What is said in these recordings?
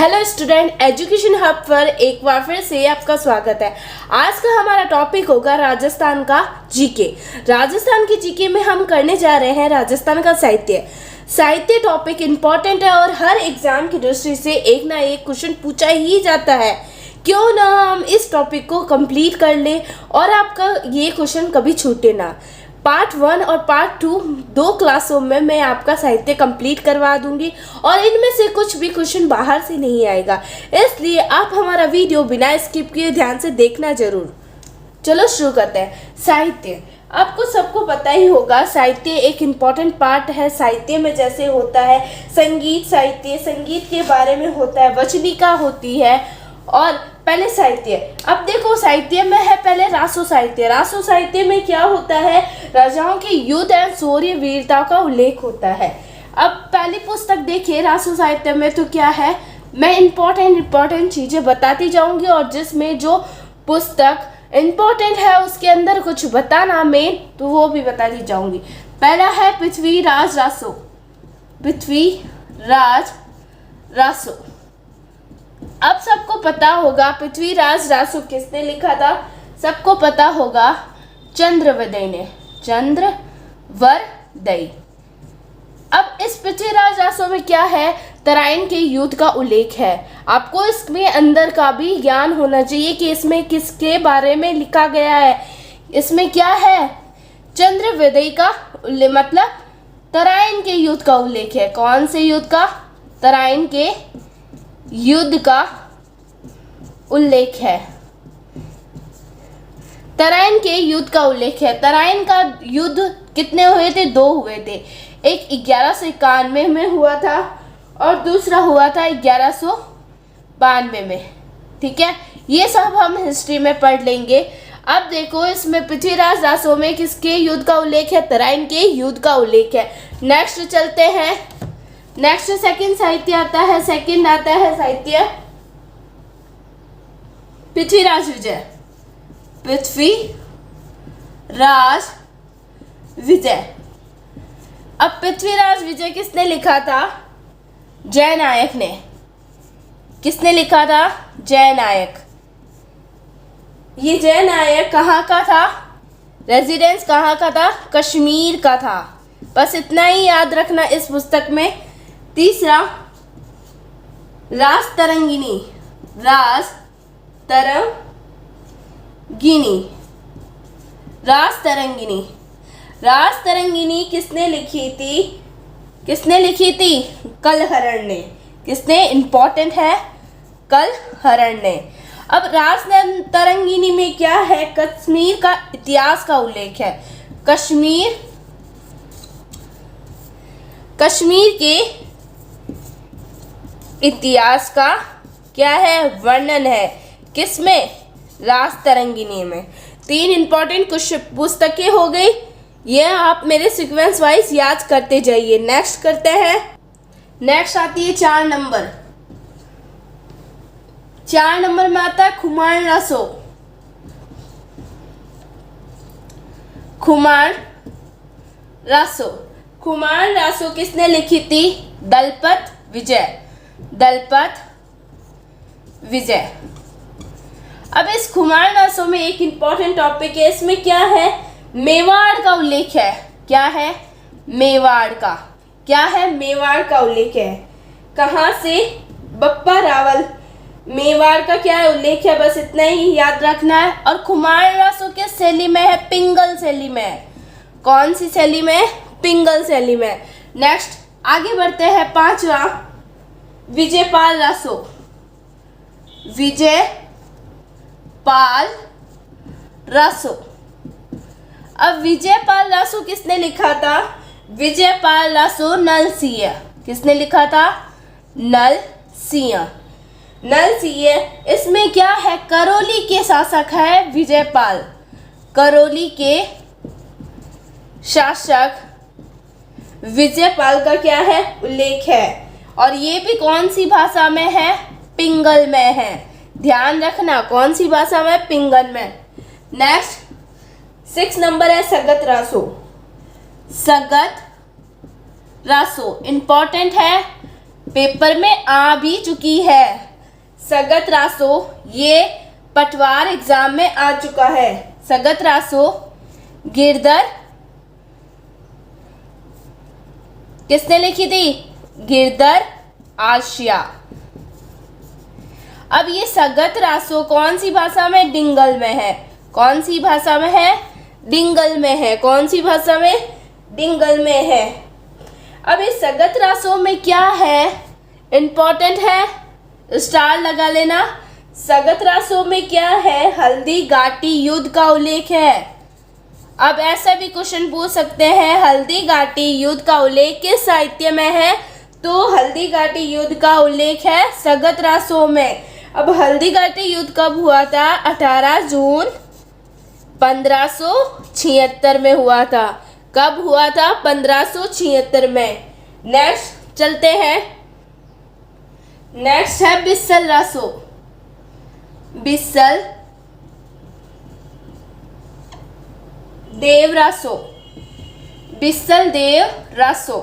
Hello student, education hub पर एक बार फिर से आपका स्वागत है। आज का हमारा टॉपिक होगा राजस्थान का जीके। राजस्थान की जीके में हम करने जा रहे हैं राजस्थान का साहित्य टॉपिक इम्पोर्टेंट है और हर एग्जाम की दृष्टि से एक ना एक क्वेश्चन पूछा ही जाता है। क्यों ना हम इस टॉपिक को कंप्लीट कर लें और आपका ये क्वेश्चन कभी छूटे ना। पार्ट 1 और पार्ट 2 दो क्लासों में मैं आपका साहित्य कंप्लीट करवा दूंगी और इनमें से कुछ भी क्वेश्चन बाहर से नहीं आएगा, इसलिए आप हमारा वीडियो बिना स्किप किए ध्यान से देखना जरूर। चलो शुरू करते हैं। साहित्य आपको सबको पता ही होगा, साहित्य एक इम्पॉर्टेंट पार्ट है। साहित्य में जैसे होता है संगीत साहित्य, संगीत के बारे में होता है, वचनिका होती है और पहले साहित्य। अब देखो साहित्य में है पहले रासो साहित्य। रासो साहित्य में क्या होता है, राजाओं के युद्ध एवं शौर्य वीरता का उल्लेख होता है। अब पहली पुस्तक देखिए रासो साहित्य में तो क्या है, मैं इम्पोर्टेंट चीज़ें बताती जाऊंगी और जिसमें जो पुस्तक इम्पोर्टेंट है उसके अंदर कुछ बताना मेन, तो वो भी बताती जाऊंगी। पहला है पृथ्वीराज रासो। पृथ्वीराज रासो अब सबको पता होगा पृथ्वीराज रासो किसने लिखा था, सबको पता होगा चंद्रवदय ने, चंद्रवरदय। अब इस पृथ्वीराज रासो में क्या है, तराइन के युद्ध का उल्लेख है। आपको इसमें अंदर का भी ज्ञान होना चाहिए कि इसमें किसके बारे में लिखा गया है। इसमें क्या है, चंद्रवदय का मतलब तराइन के युद्ध का उल्लेख है। कौन से युद्ध का, तराइन के युद्ध का उल्लेख है। तराइन के युद्ध का उल्लेख है। तराइन का युद्ध कितने हुए थे, 2 हुए थे। एक 1191 में हुआ था और दूसरा हुआ था 1192 में। ठीक है, ये सब हम हिस्ट्री में पढ़ लेंगे। अब देखो इसमें पृथ्वीराज रासो में किसके युद्ध का उल्लेख है, तराइन के युद्ध का उल्लेख है। नेक्स्ट चलते हैं। नेक्स्ट सेकंड साहित्य आता है। सेकंड आता है साहित्य पृथ्वीराज विजय। पृथ्वीराज विजय। अब पृथ्वीराज विजय किसने लिखा था, जयनायक ने। किसने लिखा था, जयनायक। ये जयनायक कहाँ का था, रेजिडेंस कहाँ का था, कश्मीर का था। बस इतना ही याद रखना इस पुस्तक में। तीसरा रास तरंगिनी। रास तरंगिनी। रास तरंगिनी। रास तरंगिनी किसने लिखी थी, किसने लिखी थी, कलहरण ने। किसने, इंपॉर्टेंट है, कलहरण ने। अब रास तरंगिनी में क्या है, कश्मीर का इतिहास का उल्लेख है। कश्मीर के इतिहास का क्या है, वर्णन है। किसमें, रास तरंगिनी में। 3 इंपॉर्टेंट कुछ पुस्तकें हो गई, ये आप मेरे सीक्वेंस वाइज याद करते जाइए। नेक्स्ट करते हैं। नेक्स्ट आती है 4 नंबर। 4 नंबर में आता है खुमान रासो। खुमान रासो। खुमान रासो किसने लिखी थी, दलपत विजय। दलपत विजय। अब इस खुमान रासो में एक इंपॉर्टेंट टॉपिक है। इसमें क्या है, मेवाड़ का उल्लेख है। क्या है, मेवाड़ का। क्या है, मेवाड़ का उल्लेख है। कहाँ से, बप्पा रावल। मेवाड़ का क्या है, उल्लेख है। बस इतना ही याद रखना है। और खुमान रासो किस शैली में है, पिंगल शैली में है। कौन सी शैली में, पिंगल शैली में। नेक्स्ट आगे बढ़ते हैं। 5वां विजयपाल रासो। विजयपाल रासो। अब विजयपाल रासो किसने लिखा था, विजयपाल रासो नरसिंह। किसने लिखा था, नरसिंह। नरसिंह। इसमें क्या है, करौली के शासक है विजयपाल। करौली के शासक विजयपाल का क्या है, उल्लेख है। और ये भी कौन सी भाषा में है, पिंगल में है। ध्यान रखना कौन सी भाषा में, पिंगल में। नेक्स्ट 6 नंबर है सगत रासो। सगत रासो इंपॉर्टेंट है। पेपर में आ भी चुकी है। सगत रासो ये पटवार एग्जाम में आ चुका है। सगत रासो गिरदर किसने लिखी थी? गिरदर आशिया। अब ये सगत रासो कौन सी भाषा में? डिंगल में है। कौन सी भाषा में है? डिंगल में है। कौन सी भाषा में? डिंगल में है। अब इस सगत रासो में क्या है? इम्पोर्टेंट है, स्टार लगा लेना। सगत रासो में क्या है? हल्दी घाटी युद्ध का उल्लेख है। अब ऐसा भी क्वेश्चन पूछ सकते हैं, हल्दी घाटी युद्ध का उल्लेख किस साहित्य में है? तो हल्दी घाटी युद्ध का उल्लेख है सगत रासो में। अब हल्दी घाटी युद्ध कब हुआ था? 18 जून 1576 में हुआ था। कब हुआ था? 1576 में। नेक्स्ट चलते हैं। नेक्स्ट है बिस्सल रासो। बिस्सल देव रासो। बिस्सल देव रासो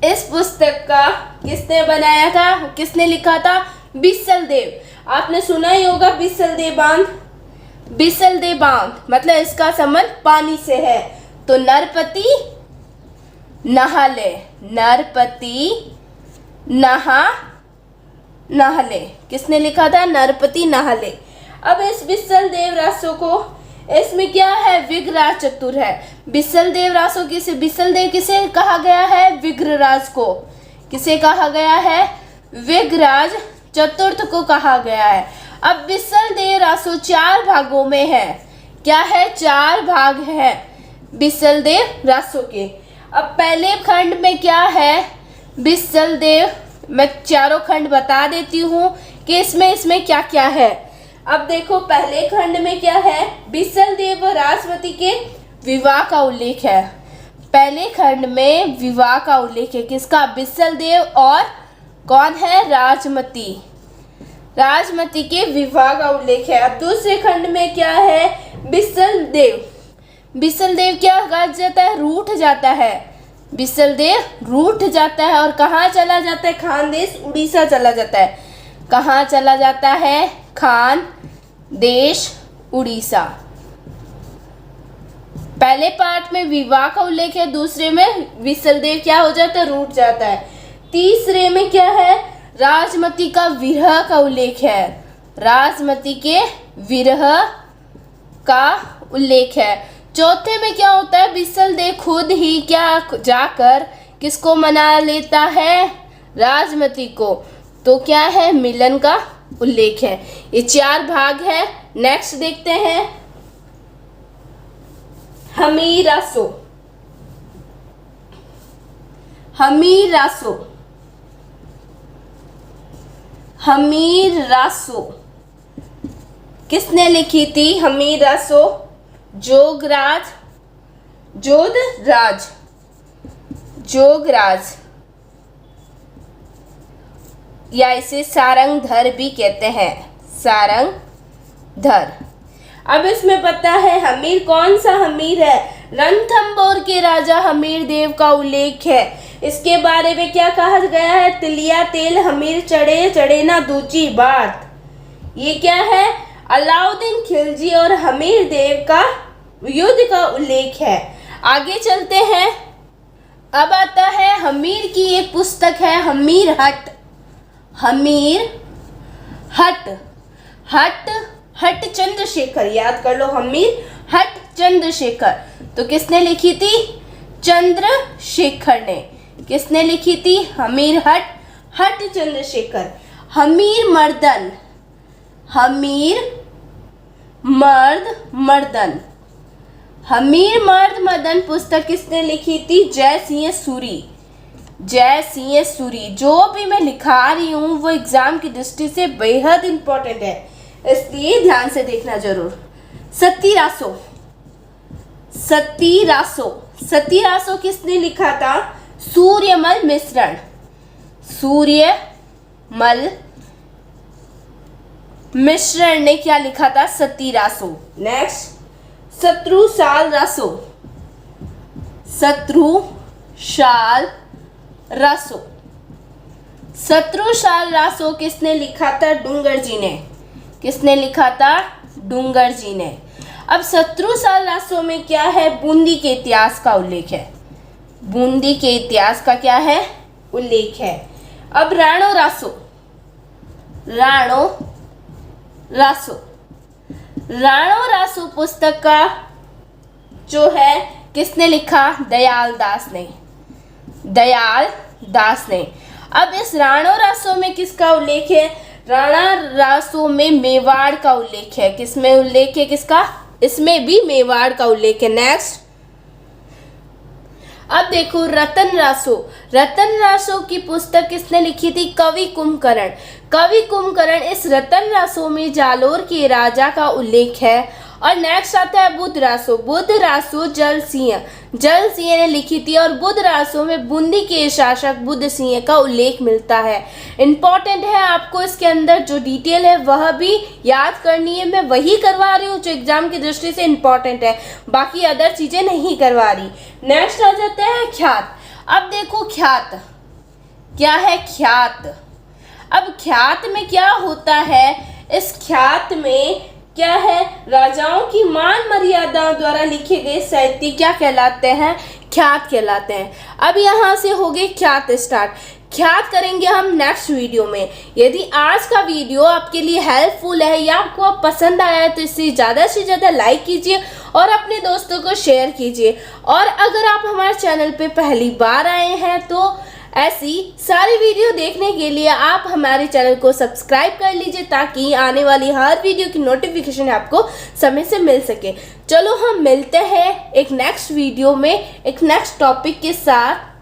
इस पुस्तक का किसने बनाया था? किसने लिखा था? बिस्सल देव। आपने सुना ही होगा बिस्सल देव बांध। बिस्सल देव बांध मतलब इसका संबंध पानी से है। तो नरपति नहाले, नरपति नहाले किसने लिखा था? नरपति नहाले। अब इस बिस्सल देव रासो को, इसमें क्या है? विग्रराज चतुर है। बिस्सल देव रासो किसे, बिस्सल देव किसे कहा गया है? विग्रराज को। किसे कहा गया है? विग्रराज चतुर्थ को कहा गया है। अब बिस्सल देव रासो 4 भागों में है। क्या है? 4 भाग है बिस्सल देव रासो के। अब पहले खंड में क्या है? बिस्सल देव, मैं चारों खंड बता देती हूँ कि इसमें क्या क्या है। अब देखो पहले खंड में क्या है? बिस्सल देव व राजमती के विवाह का उल्लेख है। पहले खंड में विवाह का उल्लेख है। किसका? बिस्सल देव और कौन है? राजमती। राजमती के विवाह का उल्लेख है। अब दूसरे खंड में क्या है? बिस्सल देव, बिस्सल देव क्या कर जाता है? रूठ जाता है। बिस्सल देव रूठ जाता है और कहाँ चला जाता है? खानदेश उड़ीसा चला जाता है। कहाँ चला जाता है? खानदेश उड़ीसा। पहले पार्ट में विवाह का उल्लेख है, दूसरे में बिस्सल देव क्या हो जाता है? रूठ जाता है। तीसरे में क्या है? राजमती का विरह का उल्लेख है। राजमती के विरह का उल्लेख है। चौथे में क्या होता है? बिस्सल देव खुद ही क्या जाकर किसको मना लेता है? राजमती को। तो क्या है? मिलन का उल्लेख है। ये 4 भाग है। नेक्स्ट देखते हैं हमीर रासो। हमीर रासो, हमीर रासो किसने लिखी थी? हमीर रासो जोगराज, जोधराज, जोगराज या इसे सारंगधर भी कहते हैं। सारंगधर। अब इसमें पता है हमीर कौन सा हमीर है? रणथंभौर के राजा हमीर देव का उल्लेख है। इसके बारे में क्या कहा गया है? तिलिया तेल हमीर चढ़े चढ़े ना दूची बात। ये क्या है? अलाउद्दीन खिलजी और हमीर देव का युद्ध का उल्लेख है। आगे चलते हैं। अब आता है हमीर की एक पुस्तक है हमीर हट। हमीर हट, हट हट चंद्रशेखर, याद कर लो। हमीर हट चंद्रशेखर। तो किसने लिखी थी? चंद्रशेखर ने। किसने लिखी थी? हमीर हट, हट चंद्रशेखर। हमीर मर्दन, हमीर मर्द मर्दन, हमीर मर्द मदन पुस्तक किसने लिखी थी? जय सिंह सूरी। जय सिंह सूरी। जो भी मैं लिखा रही हूँ वो एग्जाम की दृष्टि से बेहद इंपॉर्टेंट है, इसलिए ध्यान से देखना जरूर। सती रासो, सती रासो, सती रासो किसने लिखा था? सूर्यमल मिश्रण। सूर्यमल मिश्रण ने क्या लिखा था? सती रासो। नेक्स्ट शत्रुशाल रासो। शत्रुशाल रासो शत्रुशाल रासो किसने लिखा था? डूंगर जी ने। किसने लिखा था? डूंगर जी ने। अब शत्रुशाल रासो में क्या है? बूंदी के इतिहास का उल्लेख है। बूंदी के इतिहास का क्या है? उल्लेख है। अब राणो रासो, राणो रासो, राणो रासो पुस्तक का जो है किसने लिखा? दयाल दास ने। दयाल दास ने। अब इस राणो रासो में किसका उल्लेख है? राणा रासो में मेवाड़ का उल्लेख है। किसमें उल्लेख है? किसका? इसमें भी मेवाड़ का उल्लेख है। नेक्स्ट, अब देखो रतन रासो। रतन रासो की पुस्तक किसने लिखी थी? कवि कुंभकर्ण। कवि कुंभकर्ण इस रतन रासो में जालोर के राजा का उल्लेख है। और नेक्स्ट आता है बुध रासो। बुध रासो जल सिंह ने लिखी थी और बुध रासो में बूंदी के शासक बुध सिंह का उल्लेख मिलता है। इंपॉर्टेंट है, आपको इसके अंदर जो डिटेल है वह भी याद करनी है। मैं वही करवा रही हूँ जो एग्जाम की दृष्टि से इंपॉर्टेंट है, बाकी अदर चीजें नहीं करवा रही। नेक्स्ट आ जाता है ख्यात। अब देखो ख्यात क्या है? ख्यात। अब ख्यात में क्या होता है? इस ख्यात में क्या है? राजाओं की मान मर्यादाओं द्वारा लिखे गए साहित्य क्या कहलाते हैं? ख्यात कहलाते हैं। अब यहाँ से हो गए ख्यात स्टार्ट। ख्यात करेंगे हम नेक्स्ट वीडियो में। यदि आज का वीडियो आपके लिए हेल्पफुल है या आपको पसंद आया है तो इसे ज़्यादा से ज़्यादा लाइक कीजिए और अपने दोस्तों को शेयर कीजिए। और अगर आप हमारे चैनल पे पहली बार आए हैं तो ऐसी सारी वीडियो देखने के लिए आप हमारे चैनल को सब्सक्राइब कर लीजिए ताकि आने वाली हर वीडियो की नोटिफिकेशन आपको समय से मिल सके। चलो हम मिलते हैं एक नेक्स्ट वीडियो में एक नेक्स्ट टॉपिक के साथ।